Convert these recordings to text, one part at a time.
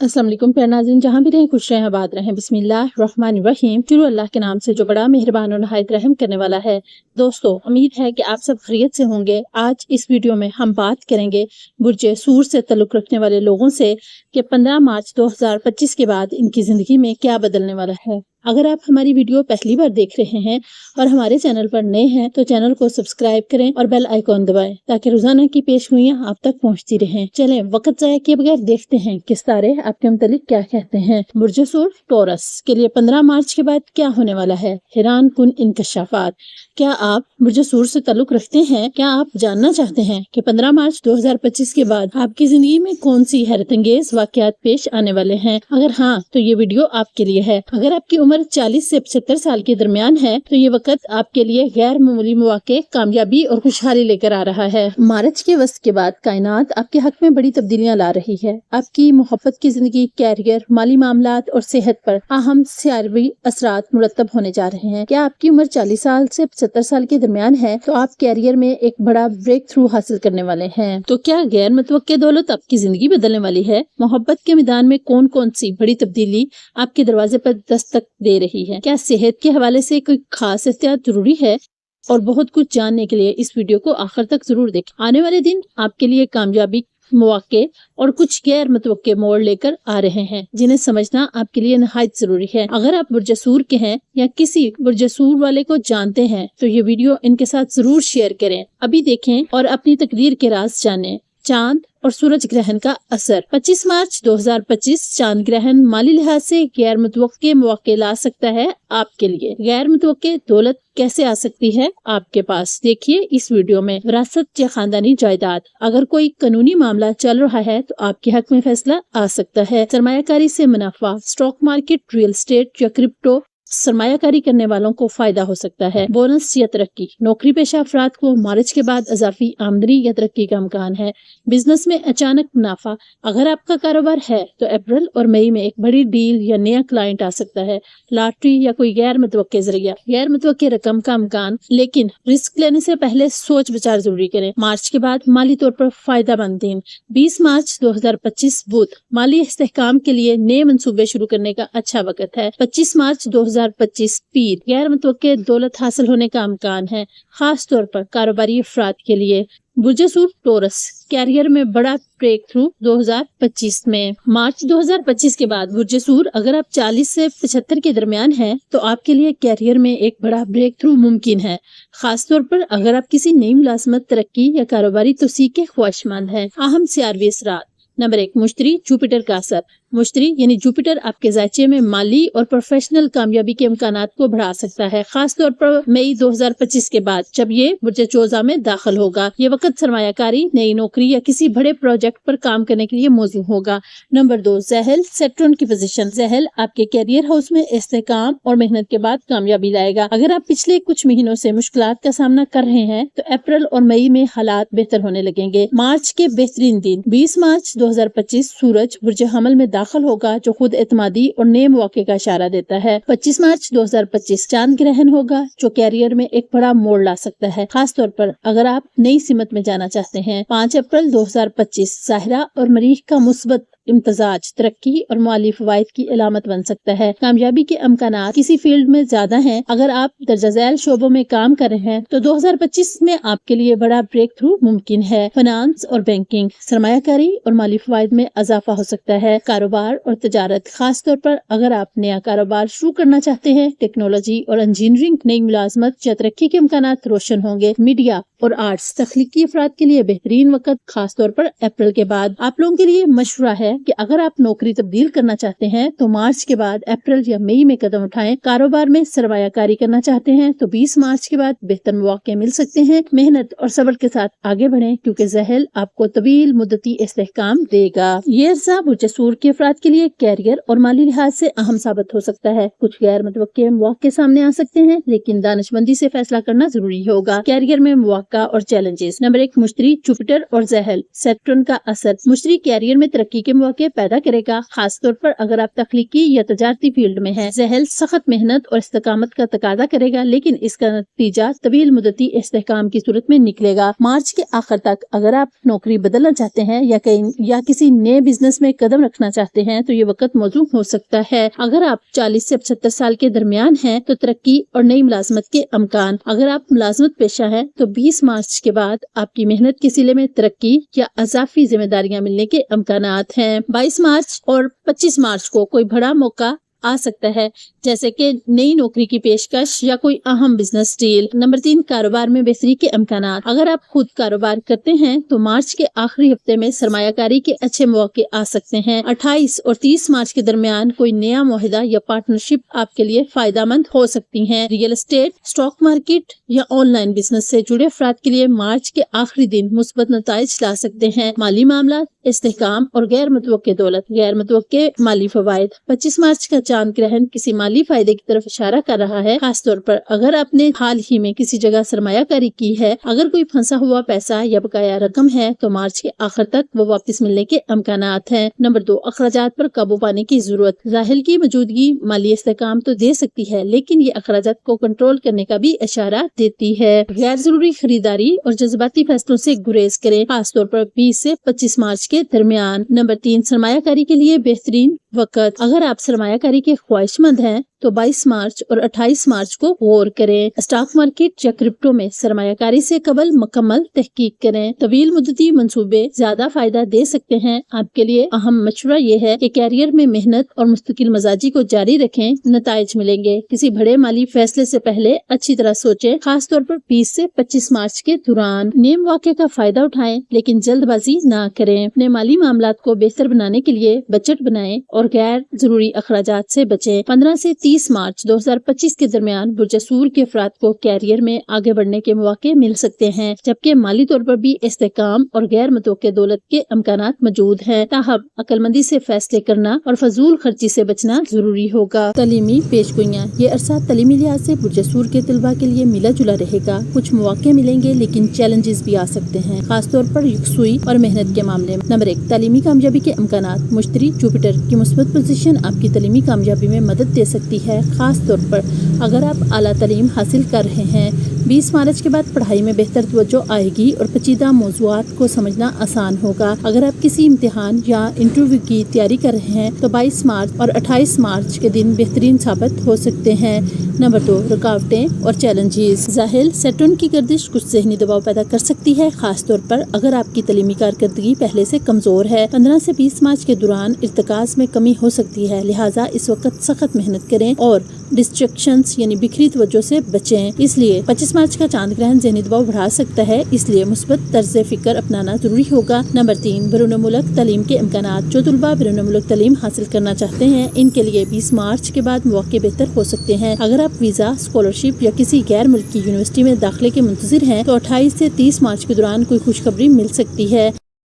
अस्सलाम वालेकुम प्यारे नाज़रीन, जहाँ भी रहें खुश रहें आबाद रहें। बिस्मिल्लाहिर्रहमानिर्रहीम। शुरू अल्लाह के नाम से जो बड़ा मेहरबान और नहायत रहम करने वाला है। दोस्तों, उम्मीद है कि आप सब खैरियत से होंगे। आज इस वीडियो में हम बात करेंगे बुर्ज सूर से ताल्लुक़ रखने वाले लोगों से कि 15 मार्च 2025 के बाद इनकी ज़िंदगी में क्या बदलने वाला है। अगर आप हमारी वीडियो पहली बार देख रहे हैं और हमारे चैनल पर नए हैं तो चैनल को सब्सक्राइब करें और बेल आइकॉन दबाएं ताकि रोजाना की पेशगोइयां आप तक पहुंचती रहें। चलें वक्त ज़ाया किए बगैर देखते हैं किस तारे आपके मुतालिक क्या कहते हैं। बुर्ज सूर टॉरस के लिए 15 मार्च के बाद क्या होने वाला है। हैरान कुन इंकशाफात। क्या आप बुर्ज सूर से ताल्लुक रखते हैं? क्या आप जानना चाहते हैं कि 15 मार्च 2025 के बाद आपकी जिंदगी में कौन सी हैरत अंगेज वाकयात पेश आने वाले हैं? अगर हाँ तो ये वीडियो आपके लिए है। अगर आपकी उम्र 40 से 75 साल के दरमियान है तो ये वक्त आपके लिए गैर मामूली मौके, कामयाबी और खुशहाली लेकर आ रहा है। मार्च के वस्त के बाद कायनात आपके हक में बड़ी तब्दीलियां ला रही है। आपकी मोहब्बत की जिंदगी, कैरियर, माली मामलात और सेहत पर अहम सियारवी असरात मुरतब होने जा रहे हैं। क्या आपकी उम्र 40 साल से 75 साल के दरमियान है तो आप कैरियर में एक बड़ा ब्रेक थ्रू हासिल करने वाले हैं। तो क्या गैर मुतवक्के दौलत आपकी जिंदगी बदलने वाली है? मोहब्बत के मैदान में कौन कौन सी बड़ी तब्दीली आपके दरवाजे पर दस्तक दे रही है? क्या सेहत के हवाले से कोई खास एहतियात जरूरी है? और बहुत कुछ जानने के लिए इस वीडियो को आखिर तक जरूर देखें। आने वाले दिन आपके लिए कामयाबी, मौके और कुछ गैर मुतवक्के मोड़ लेकर आ रहे हैं जिन्हें समझना आपके लिए नहायत जरूरी है। अगर आप बुर्ज सूर के हैं या किसी बुर्ज सूर वाले को जानते हैं तो ये वीडियो इनके साथ जरूर शेयर करें। अभी देखें और अपनी तकदीर के राज जानें। चांद और सूरज ग्रहण का असर। 25 मार्च 2025 चांद ग्रहण माली लिहाज से गैर मुतवक्के मौके ला सकता है आपके लिए। गैर मुतवक्के दौलत कैसे आ सकती है आपके पास, देखिए इस वीडियो में। विरासत या खानदानी जायदाद। अगर कोई कानूनी मामला चल रहा है तो आपके हक में फैसला आ सकता है। सरमायाकारी से मुनाफा, स्टॉक मार्केट, रियल एस्टेट या क्रिप्टो। सरमायाकारी करने वालों को फायदा हो सकता है। बोनस या तरक्की। नौकरी पेशा अफराद को मार्च के बाद इजाफी आमदनी या तरक्की का इम्कान है। बिजनेस में अचानक मुनाफा। अगर आपका कारोबार है तो अप्रैल और मई में एक बड़ी डील या नया क्लाइंट आ सकता है। लॉटरी या कोई गैर मुतवक्के जरिया। गैर मुतवक्के रकम का इम्कान, लेकिन रिस्क लेने से पहले सोच विचार जरूरी करें। मार्च के बाद माली तौर पर फायदा मंद दिन। 20 मार्च 2025 बुध माली इस्तेहकाम के लिए नए मंसूबे शुरू करने का अच्छा वक्त है। 25 मार्च 2025 पीर गैर मुतवक्के दौलत हासिल होने का इम्कान है, खास तौर पर कारोबारी अफराद के लिए। बुर्ज सूर टॉरस कैरियर में बड़ा ब्रेक थ्रू 2025 में। मार्च 2025 के बाद बुर्ज सूर अगर आप 40 से 75 के दरमियान हैं तो आपके लिए कैरियर में एक बड़ा ब्रेक थ्रू मुमकिन है, खास तौर पर अगर आप किसी नई मुलाजमत, तरक्की या कारोबारी तोसीक के ख्वाहिशमंद हैं। अहम सियारवी असरात। नंबर 1, मुश्तरी जुपिटर का असर। मुश्तरी यानी जुपिटर आपके जायचे में माली और प्रोफेशनल कामयाबी के इम्कानात को बढ़ा सकता है, खास तौर पर मई 2025 के बाद जब ये बुर्ज चोजा में दाखिल होगा। ये वक्त सरमायाकारी, नई नौकरी या किसी बड़े प्रोजेक्ट पर काम करने के लिए मौजूद होगा। नंबर 2, ज़हल सैटर्न की पोजीशन। ज़हल आपके कैरियर हाउस में इस्तेहकाम और मेहनत के बाद कामयाबी लाएगा। अगर आप पिछले कुछ महीनों से मुश्किलात का सामना कर रहे हैं तो अप्रैल और मई में हालात बेहतर होने लगेंगे। मार्च के बेहतरीन दिन। 20 मार्च 2025 सूरज बुर्ज हमल में दाखिल होगा जो खुद एतमादी और नए मौके का इशारा देता है। 25 मार्च 2025 चांद ग्रहण होगा जो कैरियर में एक बड़ा मोड़ ला सकता है, खास तौर पर अगर आप नई सिमत में जाना चाहते हैं। 5 अप्रैल 2025 ज़ाहिरा और मरीख का मुस्बत इम्तजाज तरक्की और माली फवायद की अलामत बन सकता है। कामयाबी के इम्कानात किसी फील्ड में ज्यादा हैं। अगर आप दर्जा झैल शोबों में काम कर रहे हैं तो 2025 में आपके लिए बड़ा ब्रेक थ्रू मुमकिन है। फाइनेंस और बैंकिंग, सरमायाकारी और माली फवायद में इजाफा हो सकता है। कारोबार और तजारत, खास तौर पर अगर आप नया कारोबार शुरू करना चाहते हैं। टेक्नोलॉजी और इंजीनियरिंग, नई मुलाजमत या तरक्की के इम्कानात रोशन होंगे। मीडिया और आर्ट्स, तख्लीकी अफराद के लिए बेहतरीन वक्त, खास तौर पर अप्रैल के बाद। आप लोगों के लिए मशवरा है कि अगर आप नौकरी तब्दील करना चाहते हैं तो मार्च के बाद अप्रैल या मई में कदम उठाएं। कारोबार में सरमायाकारी करना चाहते हैं तो 20 मार्च के बाद बेहतर मौके मिल सकते हैं। मेहनत और सब्र के साथ आगे बढ़ें क्योंकि ज़हल आपको तवील मुद्दती इस्तेहकाम देगा। ये अरसा बुर्ज सूर के अफराद के लिए कैरियर और माली लिहाज से अहम साबित हो सकता है। कुछ गैर मुतवक्के मौके सामने आ सकते हैं लेकिन दानिशमंदी से फैसला करना जरूरी होगा। कैरियर में मौका और चैलेंजेस। नंबर 1, मुश्तरी जुपिटर और ज़हल सैटर्न का असर। मुश्तरी कैरियर में तरक्की के मौके पैदा करेगा, खास तौर पर अगर आप तख्लीकी या तजारती फील्ड में हैं। ज़हल सख्त मेहनत और इस्तेकामत का तकाजा करेगा, लेकिन इसका नतीजा तवील मुद्दती इस्तेहकाम की सूरत में निकलेगा। मार्च के आखिर तक अगर आप नौकरी बदलना चाहते हैं या किसी नए बिजनेस में कदम रखना चाहते हैं तो ये वक्त मौजूद हो सकता है। अगर आप 40 से 75 साल के दरमियान हैं तो तरक्की और नई मुलाजमत के अमकान। अगर आप मुलाजमत पेशा हैं तो 20 मार्च के बाद आपकी मेहनत के सिले में तरक्की या अजाफी जिम्मेदारियां मिलने के अमकानात हैं। 22 मार्च और 25 मार्च को कोई बड़ा मौका आ सकता है, जैसे कि नई नौकरी की पेशकश या कोई अहम बिजनेस डील। नंबर 3, कारोबार में बेहतरी के अमकानात। अगर आप खुद कारोबार करते हैं तो मार्च के आखिरी हफ्ते में सरमायाकारी के अच्छे मौके आ सकते हैं। 28 और 30 मार्च के दरमियान कोई नया मुआहिदा या पार्टनरशिप आपके लिए फायदेमंद हो सकती है। रियल एस्टेट, स्टॉक मार्केट या ऑनलाइन बिजनेस से जुड़े अफराद के लिए मार्च के आखिरी दिन मुस्बत नताइज ला सकते हैं। माली मामला, इस्तेहकाम और गैर मुतवक्के दौलत, गैर मुतवक्के माली फवायद। 25 मार्च का चांद ग्रहण किसी माली फायदे की तरफ इशारा कर रहा है, खास तौर पर अगर आपने हाल ही में किसी जगह सरमायाकारी की है। अगर कोई फंसा हुआ पैसा या बकाया रकम है तो मार्च के आखिर तक वो वापस मिलने के अमकानात हैं। नंबर 2, अखराजात पर काबू पाने की जरूरत। ज़ाहिल की मौजूदगी माली इस्तेहकाम तो दे सकती है, लेकिन ये अखराजात को कंट्रोल करने का भी इशारा देती है। गैर जरूरी खरीदारी और जज्बाती फैसलों से गुरेज करें, खास तौर पर 20 से 25 मार्च के दरमियान। नंबर 3, सरमायाकारी के लिए बेहतरीन वक्त। अगर आप सरमायाकारी के ख्वाहिशमंद हैं तो 22 मार्च और 28 मार्च को गौर करें। स्टॉक मार्केट या क्रिप्टो में सरमायाकारी से कबल मुकम्मल तहकीक करें। तवील मुद्दती मंसूबे ज्यादा फायदा दे सकते हैं। आपके लिए अहम मशवरा ये है कि कैरियर में मेहनत और मुस्तकिल मजाजी को जारी रखें, नताइज मिलेंगे। किसी बड़े माली फैसले से पहले अच्छी तरह सोचें, खास तौर पर 20 से 25 मार्च के दौरान। नेम वाक़े का फायदा उठाएं, लेकिन जल्दबाजी ना करें। अपने माली मामलात को बेहतर बनाने के लिए बजट बनाएं और गैर जरूरी अखराजात से बचें। 15 से 30 मार्च 2025 के दरमियान बुर्जसूर के अफराद को कैरियर में आगे बढ़ने के मौके मिल सकते हैं, जबकि माली तौर पर भी इस्तेहकाम और गैर मुतवक्के दौलत के अमकानात मौजूद हैं। ताहम अक्लमंदी से फैसले करना और फजूल खर्ची से बचना जरूरी होगा। तालीमी पेशगोइयाँ। ये अरसा तालीमी लिहाज से बुर्जसूर के तलबा के लिए मिला जुला रहेगा। कुछ मौके मिलेंगे, लेकिन चैलेंजेस भी आ सकते हैं, खासतौर पर यकसुई और मेहनत के मामले में। नंबर 1, तालीमी कामयाबी के अमकानात। मुश्तरी जुपिटर की मुस्बत पोजीशन आपकी तालीमी कामयाबी में मदद दे सकती है, खास तौर पर अगर आप आला तालीम हासिल कर रहे हैं। 20 मार्च के बाद पढ़ाई में बेहतर तवज्जो आएगी और पेचीदा मौज़ूआत को समझना आसान होगा। अगर आप किसी इम्तिहान या इंटरव्यू की तैयारी कर रहे हैं तो 22 मार्च और 28 मार्च के दिन बेहतरीन साबित हो सकते हैं। नंबर 2, रुकावटें और चैलेंजेस। ज़ाहिल सेटून की गर्दिश कुछ ज़हनी दबाव पैदा कर सकती है, खास तौर पर अगर आपकी तलीमी कारकर्दगी पहले से कमजोर है। 15 से 20 मार्च के दौरान इर्तिकाज में कमी हो सकती है, लिहाजा इस वक्त सख्त मेहनत करें और डिस्ट्रैक्शंस यानी बिखरी तवज्जो से बचें। इसलिए 25 मार्च का चांद ग्रहण ज़हनी दबाव बढ़ा सकता है, इसलिए मुस्बत तर्ज फिक्र अपनाना जरूरी होगा। नंबर 3, बैरून मुल्क तालीम के इम्कानात। जो तुलबा बैरून मुल्क तालीम हासिल करना चाहते हैं, इनके लिए 20 मार्च के बाद मौके बेहतर हो सकते हैं। अगर आप वीजा, स्कॉलरशिप या किसी गैर मुल्की यूनिवर्सिटी में दाखिले के मुंतज़िर हैं तो 28 से 30 मार्च के दौरान कोई खुशखबरी मिल सकती है।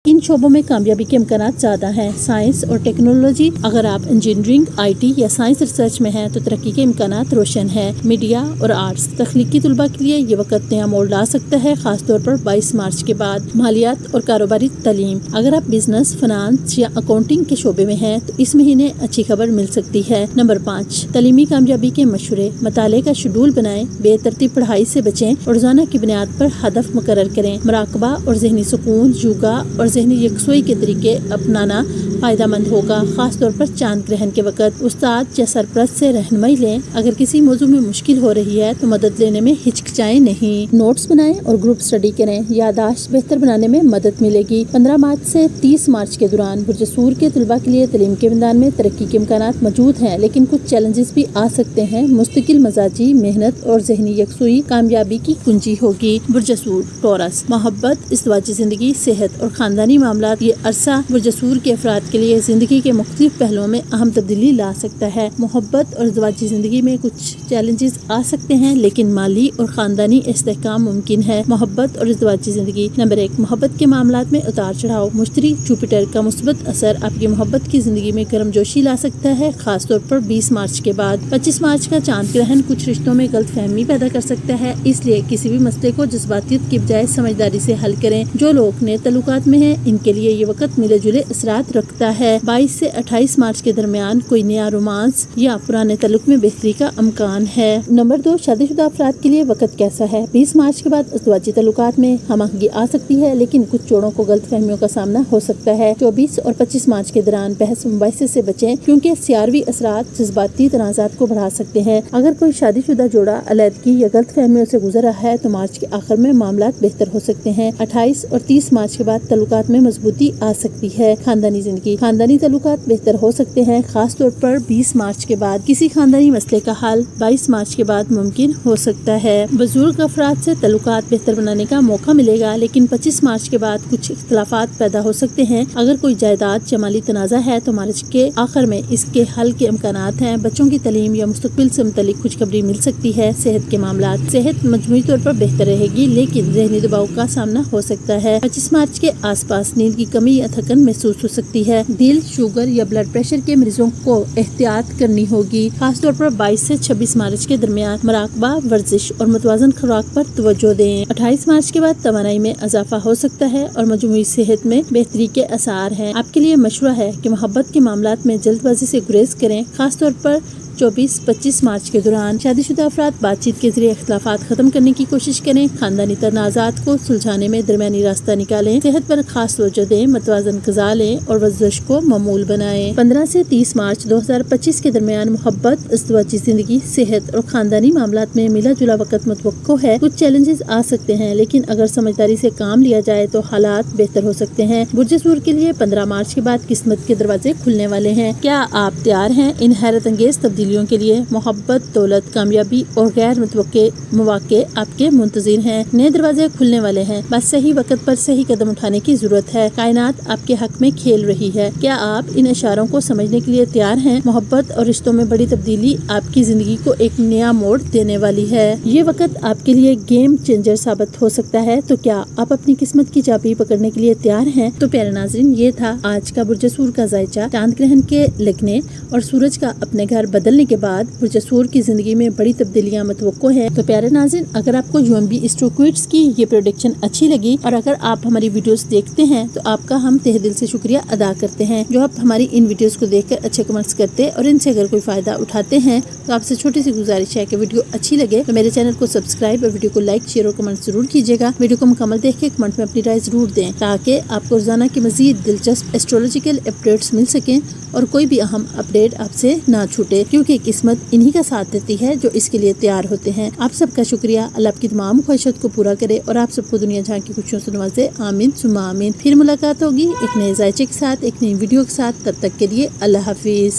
इन शोबों में कामयाबी के इम्कानात ज़्यादा हैं। साइंस और टेक्नोलॉजी। अगर आप इंजीनियरिंग, IT या साइंस रिसर्च में हैं तो तरक्की के इम्कानात रोशन है। मीडिया और आर्ट्स। तख्लीकी तुलबा के लिए ये वक्त नया मोड़ ला सकता है, खासतौर पर 22 मार्च के बाद। मालियात और कारोबारी तालीम। अगर आप बिजनेस, फाइनेंस या अकाउंटिंग के शोबे में हैं तो इस महीने अच्छी खबर मिल सकती है। नंबर 5, तालीमी कामयाबी के मशवरे। मताले का शेड्यूल बनाएं, बेतरतीब पढ़ाई से बचें और रोजाना की बुनियाद पर हदफ मुकर्रर करें। मुराकबा और ज़हनी सुकून, योगा और ज़हनी यकसुई के तरीके अपनाना फ़ायदेमंद होगा, खास तौर पर चांद ग्रहण के वक्त। उस्ताद या सरपरस्त से रहनुमाई लें। अगर किसी मौजू में मुश्किल हो रही है तो मदद लेने में हिचकिचाएं नहीं। नोट्स बनाएं और ग्रुप स्टडी करें, यादाश्त बेहतर बनाने में मदद मिलेगी। 15 मार्च से 30 मार्च के दौरान बुर्जसूर के तलबा के लिए तालीम के मैदान में तरक्की के इम्कानात मौजूद हैं, लेकिन कुछ चैलेंजेस भी आ सकते हैं। मुस्तकिल मजाजी, मेहनत और ज़हनी यकसुई कामयाबी की कुंजी होगी। बुर्जसूर टॉरस। मोहब्बत, इज़्दिवाजी ज़िंदगी, सेहत और ख़ानदानी मामला। ये अरसा बुर्जसूर के अफराद के लिए ज़िंदगी के मुख्तलिफ पहलुओं में अहम तब्दीली ला सकता है। मोहब्बत और इज़्दिवाजी ज़िंदगी में कुछ चैलेंजेस आ सकते हैं, लेकिन माली और ख़ानदानी इस्तेहकाम मुमकिन है। मोहब्बत और इज़्दिवाजी ज़िंदगी। नंबर 1, मोहब्बत के मामलात में उतार चढ़ाव। मुश्तरी जुपिटर का मुस्बत असर आपकी मोहब्बत की ज़िंदगी में गर्मजोशी ला सकता है, खासतौर पर 20 मार्च के बाद। 25 मार्च का चांद ग्रहण कुछ रिश्तों में गलतफहमी पैदा कर सकता है, इसलिए किसी भी मसले को जज्बातियत की बजाय समझदारी से हल करें। जो लोग नए तल्लुकात में हैं, इनके लिए ये वक्त मिले जुले असरात रखता सकता है। 22 से 28 मार्च के दरमियान कोई नया रोमांस या पुराने ताल्लुक में बेहतरी का इम्कान है। नंबर 2, शादीशुदा अफराद के लिए वक्त कैसा है? 20 मार्च के बाद अज़दवाजी ताल्लुकात में हमाहंगी आ सकती है, लेकिन कुछ जोड़ों को गलत फहमियों का सामना हो सकता है। 24 और 25 मार्च के दौरान बहस मुबाहिसे से बचें, क्योंकि सियारवी असरात जज्बाती तनाज़ात को बढ़ा सकते हैं। अगर कोई शादीशुदा जोड़ा अलहदगी या गलत फहमियों से गुजर रहा है तो मार्च के आखिर में मामलात बेहतर हो सकते हैं। 28 और 30 मार्च के बाद ताल्लुकात में मजबूती आ सकती है। खानदानी जिंदगी, खानदानी ताल्लुकात बेहतर हो सकते हैं, खास तौर पर 20 मार्च के बाद। किसी खानदानी मसले का हल 22 मार्च के बाद मुमकिन हो सकता है। बुजुर्ग अफराद से ताल्लुकात बेहतर बनाने का मौका मिलेगा, लेकिन 25 मार्च के बाद कुछ इख्तलाफात पैदा हो सकते हैं। अगर कोई जायदाद जमाली तनाज़ा है तो मार्च के आखिर में इसके हल के इम्कानात हैं। बच्चों की तालीम या मुस्तकबिल से मुतल्लिक खुशखबरी मिल सकती है। सेहत के मामलात, सेहत मजमूई तौर पर बेहतर रहेगी, लेकिन ज़हनी दबाव का सामना हो सकता है। 25 मार्च के आसपास नींद की कमी या थकन महसूस हो सकती है। दिल, शुगर या ब्लड प्रेशर के मरीजों को एहतियात करनी होगी, खासतौर पर 22 से 26 मार्च के दरमियान। मराकबा, वर्जिश और मुतवाजन खुराक पर तवज्जो दें। 28 मार्च के बाद तवानाई में इजाफा हो सकता है और मजमूई सेहत में बेहतरी के आसार हैं। आपके लिए मशवरा है कि मोहब्बत के मामलात में जल्दबाजी से गुरेज करें, खासतौर पर 24-25 मार्च के दौरान। शादीशुदा अफराद बातचीत के जरिए इख्तलाफात खत्म करने की कोशिश करें। खानदानी तनाज़ात को सुलझाने में दरमियानी रास्ता निकालें। सेहत पर खास तवज्जो दें, मतवाजन ग़िज़ा लें और वर्जिश को मामूल बनाएं। 15 से 30 मार्च 2025 के दरमियान मोहब्बत, इज़्दिवाजी जिंदगी, सेहत और खानदानी मामलात में मिला जुला वक़्त मुतवक्को है। कुछ चैलेंजेस आ सकते हैं, लेकिन अगर समझदारी से काम लिया जाए तो हालात बेहतर हो सकते हैं। बुर्ज सूर के लिए 15 मार्च के बाद किस्मत के दरवाजे खुलने वाले हैं। क्या आप तैयार हैं इन हैरत अंगेज तब्दीलियों के लिए? मोहब्बत, दौलत, कामयाबी और गैर मुतवक्के मौके आपके मुंतज़िर हैं। नए दरवाजे खुलने वाले हैं, बस सही वक्त पर सही कदम उठाने की जरूरत है। कायनात आपके हक में खेल रही है। क्या आप इन इशारों को समझने के लिए तैयार हैं? मोहब्बत और रिश्तों में बड़ी तब्दीली आपकी जिंदगी को एक नया मोड़ देने वाली है। ये वक्त आपके लिए गेम चेंजर साबित हो सकता है। तो क्या आप अपनी किस्मत की चाबी पकड़ने के लिए तैयार हैं? तो प्यारे नाज़रीन, ये था आज का बुर्ज सूर का जायजा। चांद ग्रहण के लगने और सूरज का अपने घर बदलने के बाद बुर्ज सूर की जिंदगी में बड़ी तब्दीलियां मतवक्को है। तो प्यारे नाज़रीन, अगर आपको UMB एस्ट्रोक्विड्स की ये प्रोडिक्शन अच्छी लगी और अगर आप हमारी वीडियोस देखते हैं तो आपका हम तहे दिल से शुक्रिया अदा करते हैं, जो आप हमारी इन वीडियोस को देखकर अच्छे कमेंट्स करते और इनसे अगर कोई फायदा उठाते हैं। तो आपसे छोटी सी गुजारिश है कि वीडियो अच्छी लगे तो मेरे चैनल को सब्सक्राइब और वीडियो को लाइक, शेयर और कमेंट जरूर कीजिएगा। वीडियो को मुकम्मल देख के कमेंट में अपनी राय जरूर दें, ताकि आपको रोजाना की मजीद दिलचस्प एस्ट्रोलॉजिकल अपडेट्स मिल सकें और कोई भी अहम अपडेट आपसे ना छूटे, क्योंकि किस्मत इन्हीं का साथ देती है जो इसके लिए तैयार होते हैं। आप सबका शुक्रिया। अल्लाह आपकी तमाम ख्वाहिशात को पूरा करे और आप सबको दुनिया जहां की खुशियों से नवाजे। आमीन सुम्मा आमीन। फिर मुलाकात होगी एक नए जायचे के साथ, एक नई वीडियो के साथ। तब तक के लिए अल्लाह हाफिज।